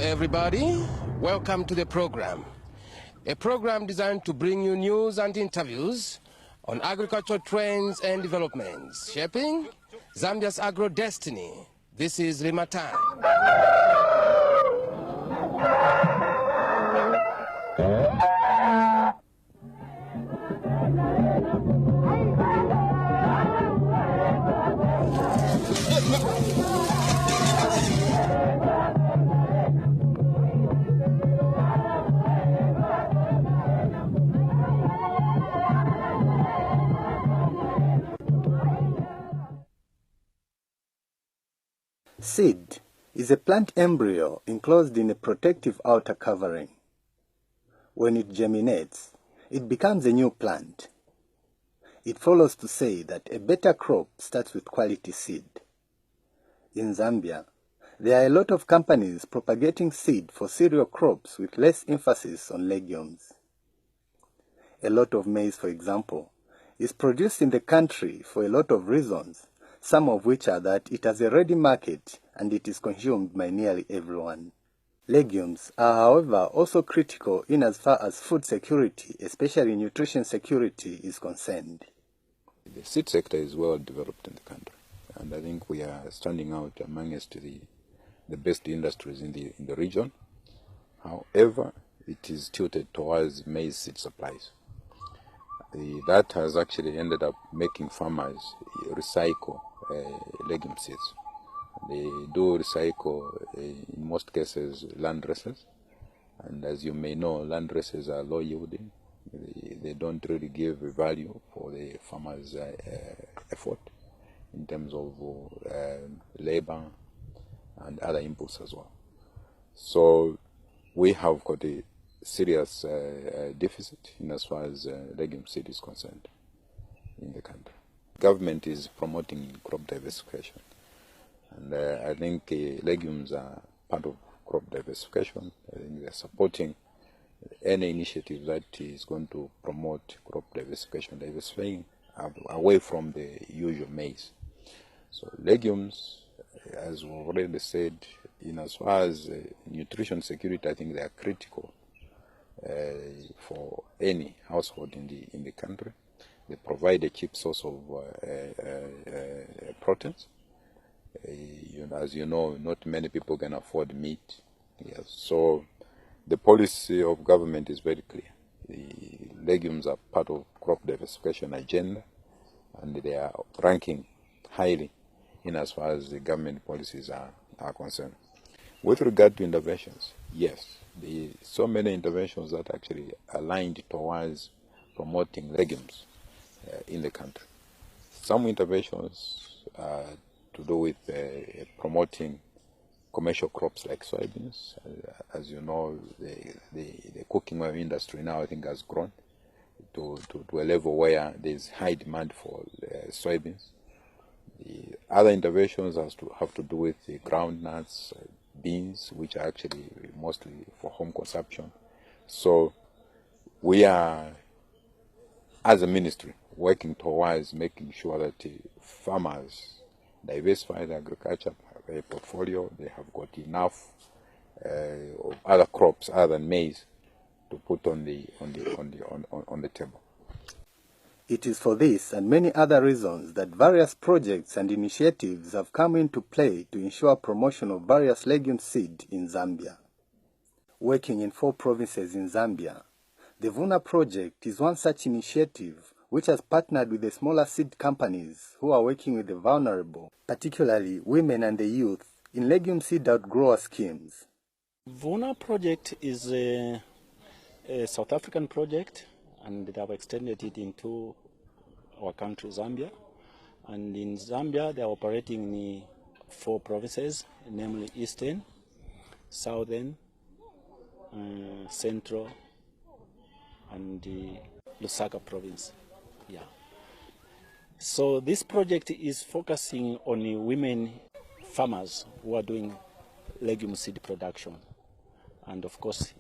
everybody. Welcome to the program. A program designed to bring you news and interviews on agricultural trends and developments, shaping Zambia's agro-destiny. This is Lima Time. Seed is a plant embryo enclosed in a protective outer covering. When it germinates, it becomes a new plant. It follows to say that a better crop starts with quality seed. In Zambia, there are a lot of companies propagating seed for cereal crops with less emphasis on legumes. A lot of maize, for example, is produced in the country for a lot of reasons, some of which are that it has a ready market and it is consumed by nearly everyone. Legumes are, however, also critical in as far as food security, especially nutrition security, is concerned. The seed sector is well developed in the country, and I think we are standing out amongst the best industries in the region. However, it is tilted towards maize seed supplies. That has actually ended up making farmers recycle legume seeds. They do recycle, in most cases, land races. And as you may know, land races are low yielding. They don't really give value for the farmer's effort in terms of labor and other inputs as well. So we have got a serious deficit in as far as legume seed is concerned in the country. Government is promoting crop diversification, and I think legumes are part of crop diversification. I think they're supporting any initiative that is going to promote crop diversifying away from the usual maize. So legumes, as we've already said, in as far as nutrition security, I think they are critical for any household in the country. They provide a cheap source of proteins. As you know, not many people can afford meat. Yes. So the policy of government is very clear. The legumes are part of crop diversification agenda, and they are ranking highly in as far as the government policies are concerned. With regard to interventions, yes, so many interventions that actually aligned towards promoting legumes in the country. Some interventions to do with promoting commercial crops like soybeans. As you know, the cooking oil industry now, I think, has grown to a level where there's high demand for soybeans. The other interventions have to do with the groundnuts, beans, which are actually mostly for home consumption. So we are, as a ministry, working towards making sure that farmers diversify their agriculture portfolio. They have got enough of other crops other than maize to put on the table. It is for this and many other reasons that various projects and initiatives have come into play to ensure promotion of various legume seed in Zambia. Working in 4 provinces in Zambia, the Vuna project is one such initiative which has partnered with the smaller seed companies who are working with the vulnerable, particularly women and the youth, in legume seed outgrower schemes. Vuna project is a South African project, and they have extended it into our country, Zambia. And in Zambia, they are operating in 4 provinces, namely Eastern, Southern, Central, and the Lusaka province. Yeah. So this project is focusing on the women farmers who are doing legume seed production, and of course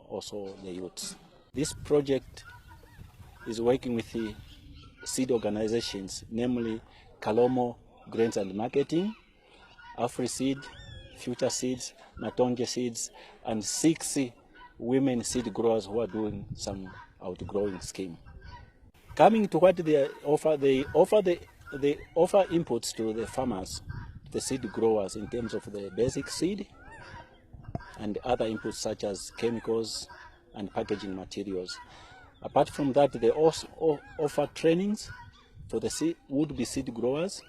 also the youths. This project is working with the seed organizations, namely Kalomo Grains and Marketing, AfriSeed, Future Seeds, Matonge Seeds, and 6 women seed growers who are doing some outgrowing scheme. Coming to what they offer inputs to the farmers, the seed growers, in terms of the basic seed and other inputs such as chemicals and packaging materials. Apart from that, they also offer trainings for the would-be seed growers,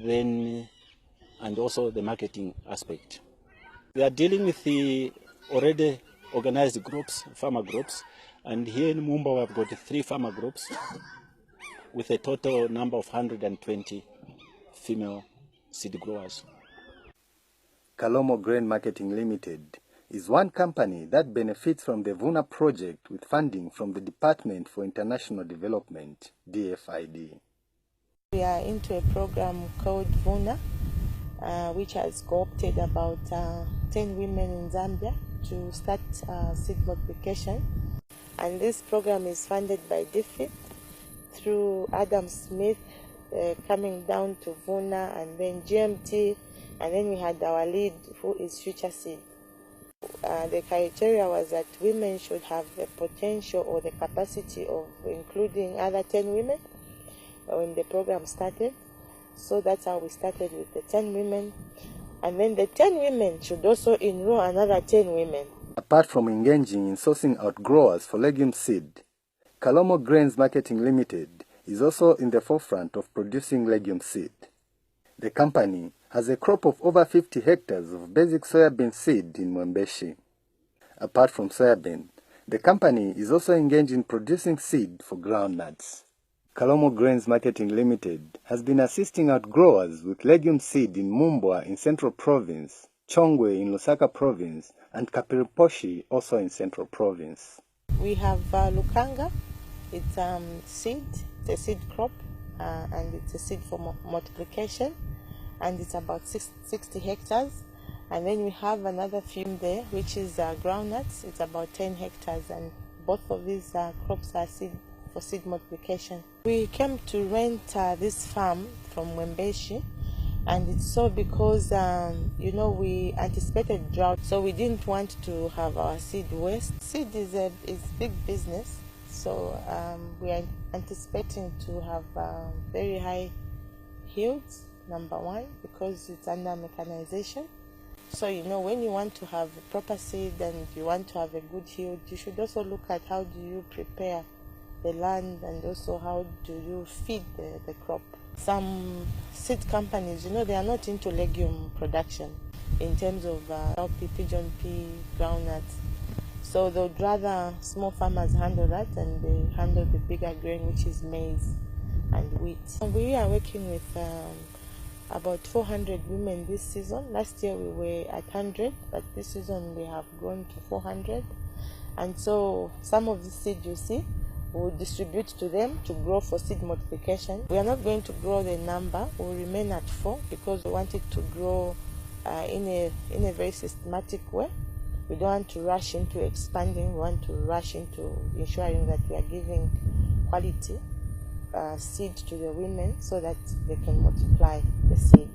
and also the marketing aspect. They are dealing with the already organized groups, farmer groups, and here in Mumba we have got 3 farmer groups with a total number of 120 female seed growers. Kalomo Grain Marketing Limited is one company that benefits from the VUNA project with funding from the Department for International Development, DFID. We are into a program called VUNA, which has co-opted about 10 women in Zambia to start seed multiplication. And this program is funded by DFID through Adam Smith coming down to VUNA, and then GMT, and then we had our lead who is Future Seed. The criteria was that women should have the potential or the capacity of including other 10 women when the program started. So that's how we started with the 10 women. And then the 10 women should also enroll another 10 women. Apart from engaging in sourcing out growers for legume seed, Kalomo Grains Marketing Limited is also in the forefront of producing legume seed. The company has a crop of over 50 hectares of basic soybean seed in Mwembeshi. Apart from soybean, the company is also engaged in producing seed for groundnuts. Kalomo Grains Marketing Limited has been assisting out growers with legume seed in Mumbwa in Central Province, Chongwe in Lusaka Province, and Kapiriposhi also in Central Province. We have Lukanga. It's seed, it's a seed crop, and it's a seed for multiplication, and it's about 60 hectares. And then we have another field there, which is groundnuts. It's about 10 hectares, and both of these crops are seed for seed multiplication. We came to rent this farm from Mwembeshi, and it's so because we anticipated drought, so we didn't want to have our seed waste. Seed is big business, so we are anticipating to have very high yields, number one, because it's under mechanization. So when you want to have proper seed and you want to have a good yield, you should also look at how do you prepare the land, and also how do you feed the crop. Some seed companies, they are not into legume production in terms of cowpea, pigeon pea, groundnuts. So they'd rather small farmers handle that, and they handle the bigger grain, which is maize and wheat. We are working with about 400 women this season. Last year we were at 100, but this season we have grown to 400. And so some of the seed you see, we'll distribute to them to grow for seed multiplication. We are not going to grow the number, we'll remain at 4 because we want it to grow in a very systematic way. We don't want to rush into expanding, we want to rush into ensuring that we are giving quality seed to the women so that they can multiply the seed.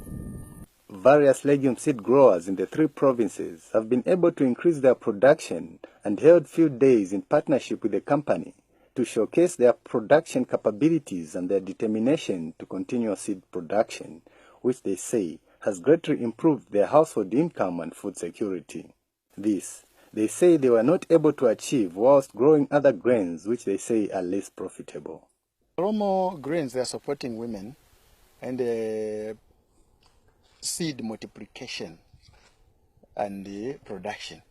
Various legume seed growers in the 3 provinces have been able to increase their production and held field days in partnership with the company to showcase their production capabilities and their determination to continue seed production, which they say has greatly improved their household income and food security. This, they say they were not able to achieve whilst growing other grains which they say are less profitable. Kalomo Grains, they are supporting women and seed multiplication and production.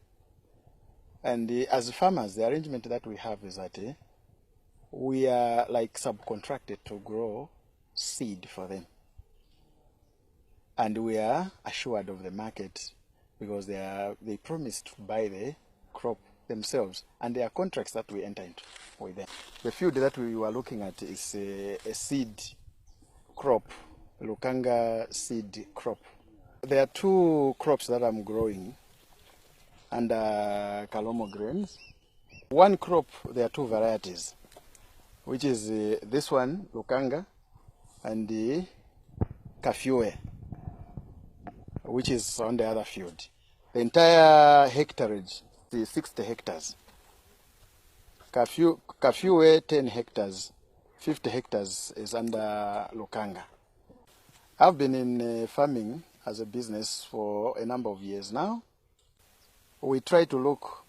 And as farmers, the arrangement that we have is that we are like subcontracted to grow seed for them. And we are assured of the market because they promised to buy the crop themselves, and there are contracts that we enter into with them. The field that we were looking at is a seed crop, Lukanga seed crop. There are 2 crops that I'm growing under Kalomo Grains. One crop, there are 2 varieties, which is this one, Lukanga, and the Kafue. which is on the other field. The entire hectareage is 60 hectares. Kafue 10 hectares, 50 hectares is under Lukanga. I've been in farming as a business for a number of years now. We try to look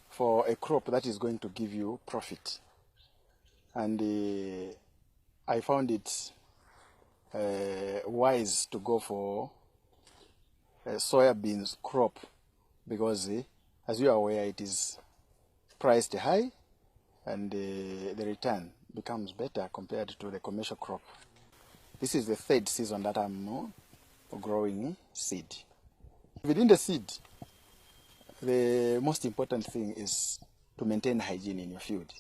for a crop that is going to give you profit. And I found it wise to go for a soybeans crop because, as you are aware, it is priced high and the return becomes better compared to the commercial crop. This is the third season that I'm growing seed. Within the seed, the most important thing is to maintain hygiene in your field.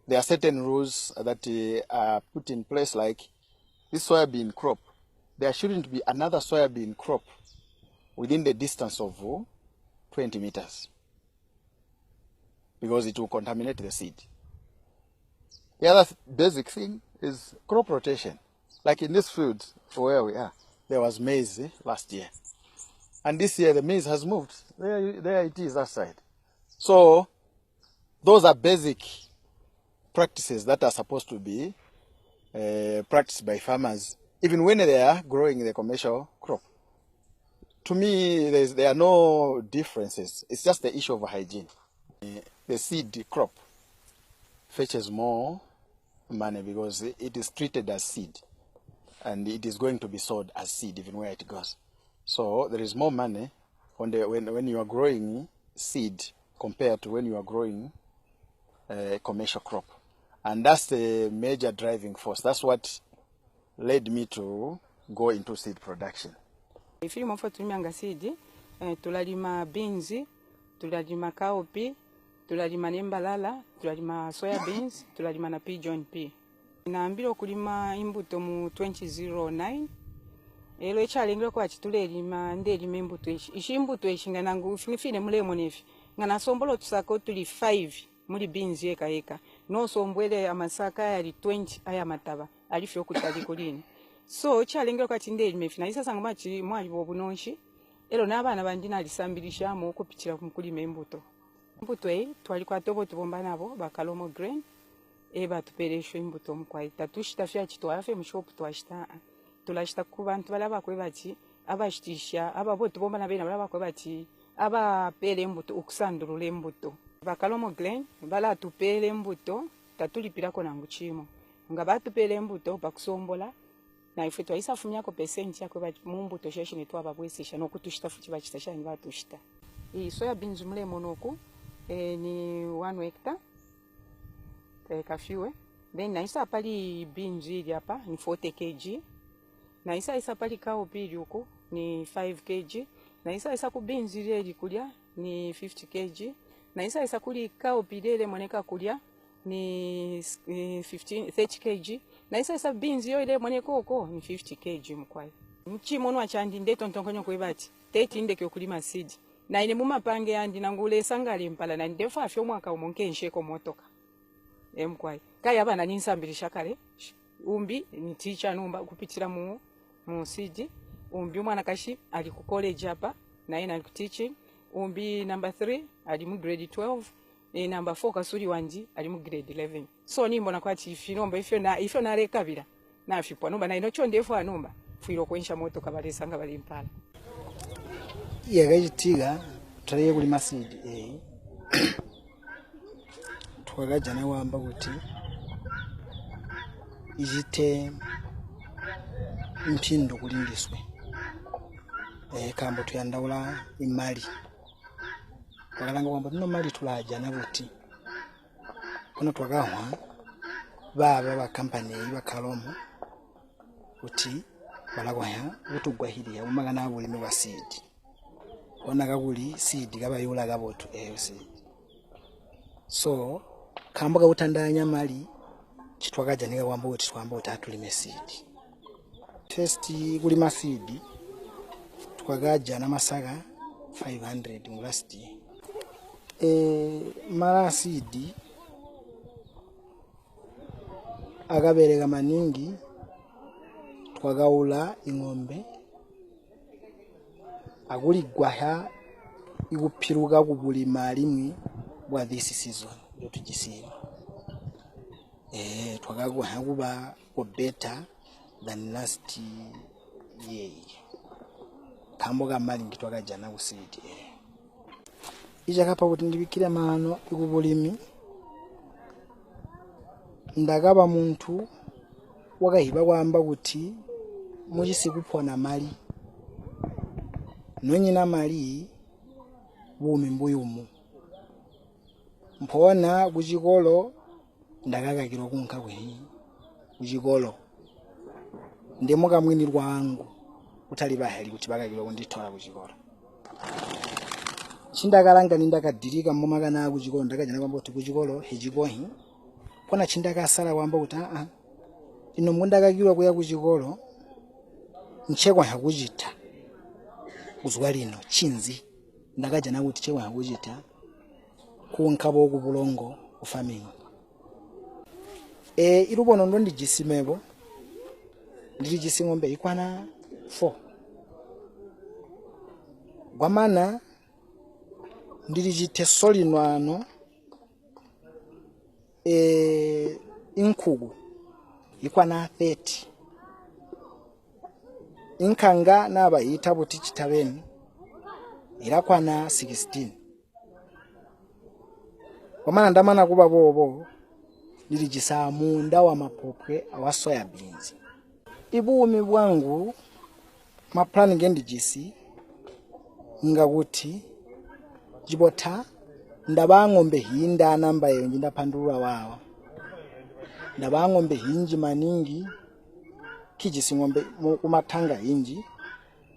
There are certain rules that are put in place, like this soybean crop. There shouldn't be another soybean crop within the distance of 20 meters because it will contaminate the seed. The other basic thing is crop rotation. Like in this field where we are, there was maize last year. And this year the maize has moved. There it is, that side. So those are basic practices that are supposed to be practiced by farmers, even when they are growing the commercial crop. To me, there are no differences. It's just the issue of hygiene. The seed crop fetches more money because it is treated as seed, and it is going to be sold as seed even where it goes. So there is more money on when you are growing seed compared to when you are growing a commercial crop. And that's the major driving force. That's what led me to go into seed production. If you want to make seed, tulalima beans, tulalima cowpea, tulalima nembalala, tulalima soya beans, tulalima na pigeon pea. Naambira okulima imbuto mu 2009. Elo ekyalengera kwa kitulelima ndelima imbuto ishimbuto eshingana ngufine mulemo nefi. Ngana sombolo tusako tuli 5 muri beans eka. No sombwele amasaka yali 20 aya mataba. Alifyo kutali kulini. So kyalengera kwa tindelima efi. Na isa sanga machi mwali bobunonshi. Elo n'abana bandina alisambilisha mu okupitira kumkulima imbuto. Imbuto twali kwa tobo tubomba nabo bakalomo grain. Eba tuperesho imbuto mukwaita tushita fya kitwafe mu shop twashita. Tulashita ku bantu balaba kwe bati abashitisha abo tubomba na bena balaba kwe bati aba pele mbuto okusandulula embuto bakalomo grain bala tupele embuto tatulipirako nangu chimo nga batupele embuto bakusombola na ife twaisa fumyako percent yakwe bati mu mbuto sheshe ne twaba bwesisha no kutushita fuchi bachitasha ni batushita soya beans mulemo noku ni 1 hectare kafiwe then naisa pali beans ili hapa ni 40 kg. Na isa pali cowpea yuko ni 5 kg. Na isa ku beans ile kulya ni 50 kg. Na isa kuli cowpea ile moneka kulya ni 30 kg. Na isa beans ile moneka oko ni 50 kg mkwai. Mchimo nwa chandi ndeto ntonkonyo kwebati. Teti ndeke okulima seed. Na ine mumapange yandi nangule sangale mpala na ndefa afyo mwaka umonke nsheko motoka. Mkwai. Kaya abana ninsambilisha kale. Umbi ni teacher numba kupitira mu seed. Umbi umwana kashi ali ku college hapa na yeye ali ku teaching. Umbi number 3 ali mu grade 12 number 4 kasuri wanji ali mu grade 11. So nimbona kwati ifinomba ifyo na rekabira na afipwa numba na ino chondefu anumba fuiro kwensha moto kabalesanga bali mpala. Yagayitiga taraye kuli masidi twagaja na wamba kuti ijite mpindo kulindiswe kambo tuyandaula imali wakalanga wamba no mali tulaja na buti kuno twagawa baba ba company bakalomo kuti balagwaya utugwahiriya umagana abulimi wa seed ona gabuli seed gabayula gabotu seed so kamboga utandanya mali chitwagaja niga wamba uti twamba utatulime seed testi kulima seed twagaja na masaga 500 mulasti mara seed agaberega maningi twagaula ingombe akuligwaha ikupiruka kubulima limwe bwa this season yotujisiba twakagwaha kuba better than last year kambo kamali ngitwakajana kusidi ichakapa kuti ndibikire mano ikubulimi ndakaba muntu wakahiba kwamba kuti muchisikupona mali nonyina mali bumi mbuyumu mpona kuchikolo ndakakakiro kunka kweni kuchikolo ndemuka mwini lwangu utali bahali kuti bakakiro kundithola kuchikolo chindakalanga ndakadirika mmomakana kuchikolo ndakajana kwamba kuti kuchikolo hechikohi pona chindakasala kwamba kuti ino mundakakirwa kuya kuchikolo nchekwa hakuchita kuzwa lino chinzi ndakajana kuti chekwa hakuchita kunkabo kubulongo farming ilubono ndo ndijisimebo ndijisi ng'ombe ikwana 4 gwamana ndilijite solinwano inkugu ikwana 30 inkanga naba itabuti chitabeni irakwana 16 kwamana ndamana kuba bobo ndilijisa munda wa mapopwe awa soya beans ibumi bwangu maplan ngendijisi ngakuti jibota ndabangombe hinda namba yonje ndapandulwa wawa ndabangombe hinji maningi kijisi ngombe kumatanga hinji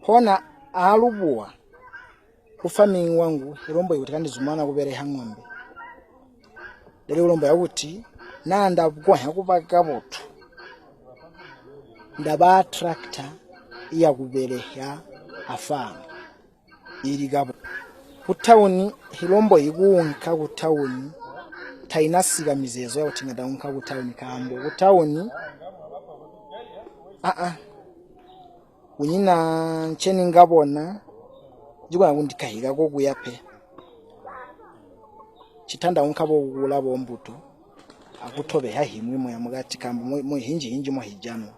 hona alubuwa farming wangu irombo yuti kandi zumana kubere hangombe dele urombo yakuti nanda bwa yakubaka botu ndaba tractor iya kubereha afana iri gabo kutawuni hilombo igunka kutawuni tainasiga mizezo ya utinga daunka kutawuni kambo kutawuni unyina ncheni ngabona jigwa ngundikahiga ko kuyape chitanda unkabo kulabo mbuto akutobe hahimwe mu yamugati kambo mu hinji mu hijano.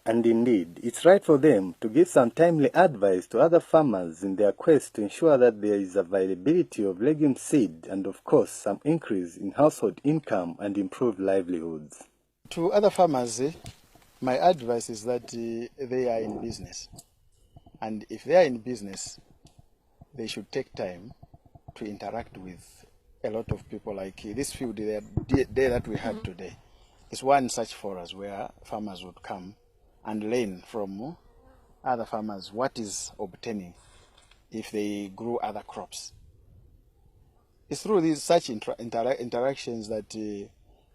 And indeed, it's right for them to give some timely advice to other farmers in their quest to ensure that there is availability of legume seed and, of course, some increase in household income and improved livelihoods. To other farmers, my advice is that they are in business. And if they are in business, they should take time to interact with a lot of people. Like this field day that we had today is one such forest where farmers would come and learn from other farmers what is obtaining if they grow other crops. It's through these such interactions that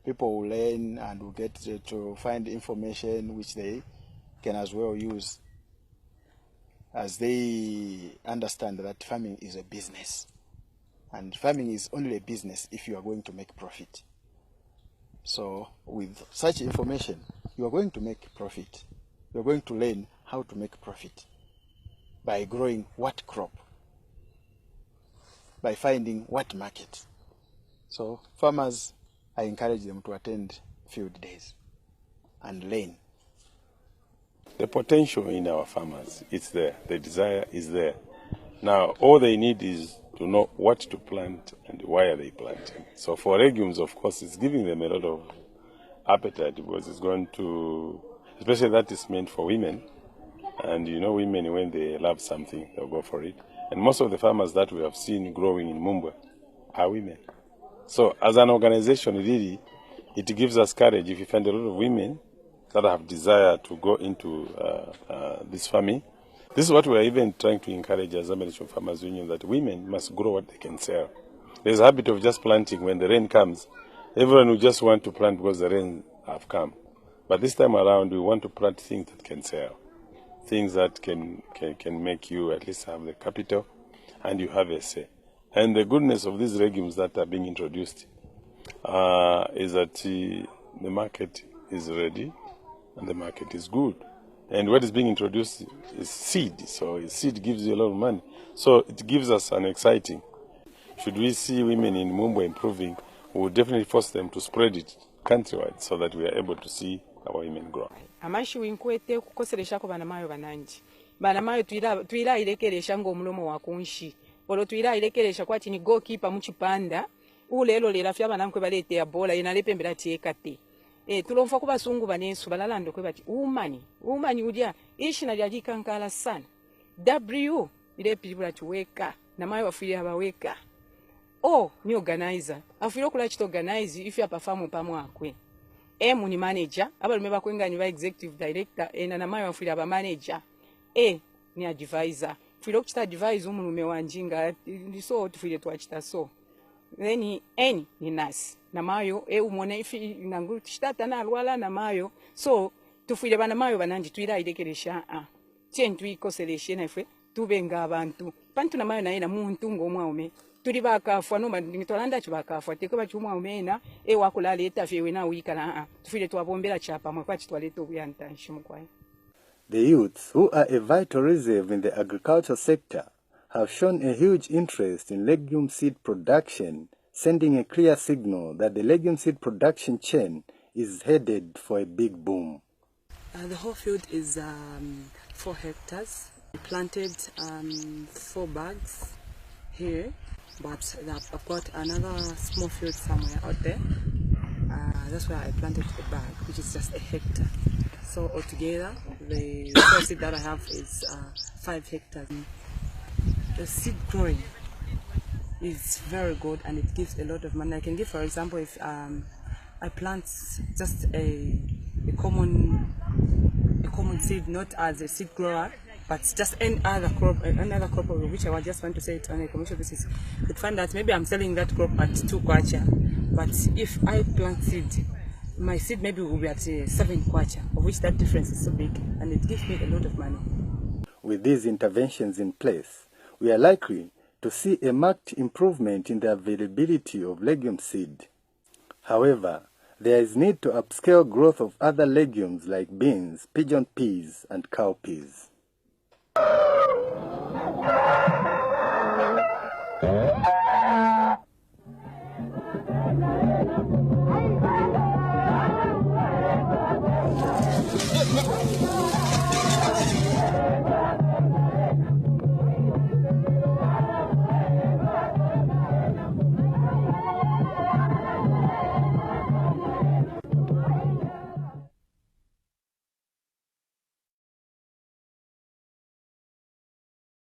people will learn and will get to find information which they can as well use as they understand that farming is a business. And farming is only a business if you are going to make profit. So with such information, you are going to make profit. You are going to learn how to make profit by growing what crop, by finding what market. So farmers, I encourage them to attend field days and learn. The potential in our farmers, it's there. The desire is there. Now, all they need is to know what to plant and why are they planting. So for legumes, of course, it's giving them a lot of appetite because it's going to, especially that is meant for women. And you know, women, when they love something, they'll go for it. And most of the farmers that we have seen growing in Mumbai are women. So as an organization, really, it gives us courage if you find a lot of women that have desire to go into this farming. This is what we are even trying to encourage as American Farmers Union, that women must grow what they can sell. There's a habit of just planting when the rain comes. Everyone will just want to plant because the rain have come. But this time around, we want to plant things that can sell. Things that can make you at least have the capital and you have a say. And the goodness of these legumes that are being introduced is that the market is ready and the market is good. And what is being introduced is seed. So seed gives you a lot of money. So it gives us an exciting. Should we see women in Mumbo improving, we will definitely force them to spread it countrywide so that we are able to see our women grow. Amashi winkwete kukoseresha ko banamayo bananji. Banamayo tuira ilekeresha ng'omulomo wakunshi. Olo tuira ilekeresha kwati ni goalkeeper muchipanda. Ulelo lera fya banankwe balete ya bola inalepembera tiekate. Tulomfa kuba sungu banesu balalando kwe bati umani udia ishi na lyalika nkala sana. W ile pibula tuweka na mayo wafili abaweka. Ni organizer. Afilo kula chito organize if ya perform pamwe akwe. M ni manager, abalume bakwenga ni ba executive director, na mayo wafili aba manager. Ni advisor. Filo kuchita advise umulume wanjinga so tufile twachita so. Then N ni nurse. Na mayo umone ifi nangu tishita na alwala na mayo. So tufile bana mayo bananji tuira ilekeresha Tientu ikoseleshe na ife tubenga abantu. Pantu na mayo na ina muntu ngomwaume. Tuli bakafwa no ngitolanda chibakafwa teko bachumwa umena wakulala etafewe na wikala tufile twabombera chapa mwakwa chitwaleto kuyanta nshimukwaye. The youths, who are a vital reserve in the agriculture sector, have shown a huge interest in legume seed production, sending a clear signal that the legume seed production chain is headed for a big boom. The whole field is 4 hectares. We planted 4 bags here, but I've got another small field somewhere out there. That's where I planted the bag, which is just 1 hectare. So altogether, the seed that I have is 5 hectares. The seed growing is very good and it gives a lot of money. I can give, for example, if I plant just a common seed, not as a seed grower, but just another crop of which I just want to say it on a commercial basis. You could find that maybe I'm selling that crop at 2 kwacha, but if I plant seed, my seed maybe will be at 7 kwacha, of which that difference is so big, and it gives me a lot of money. With these interventions in place, we are likely to see a marked improvement in the availability of legume seed. However, there is need to upscale growth of other legumes like beans, pigeon peas, and cowpeas.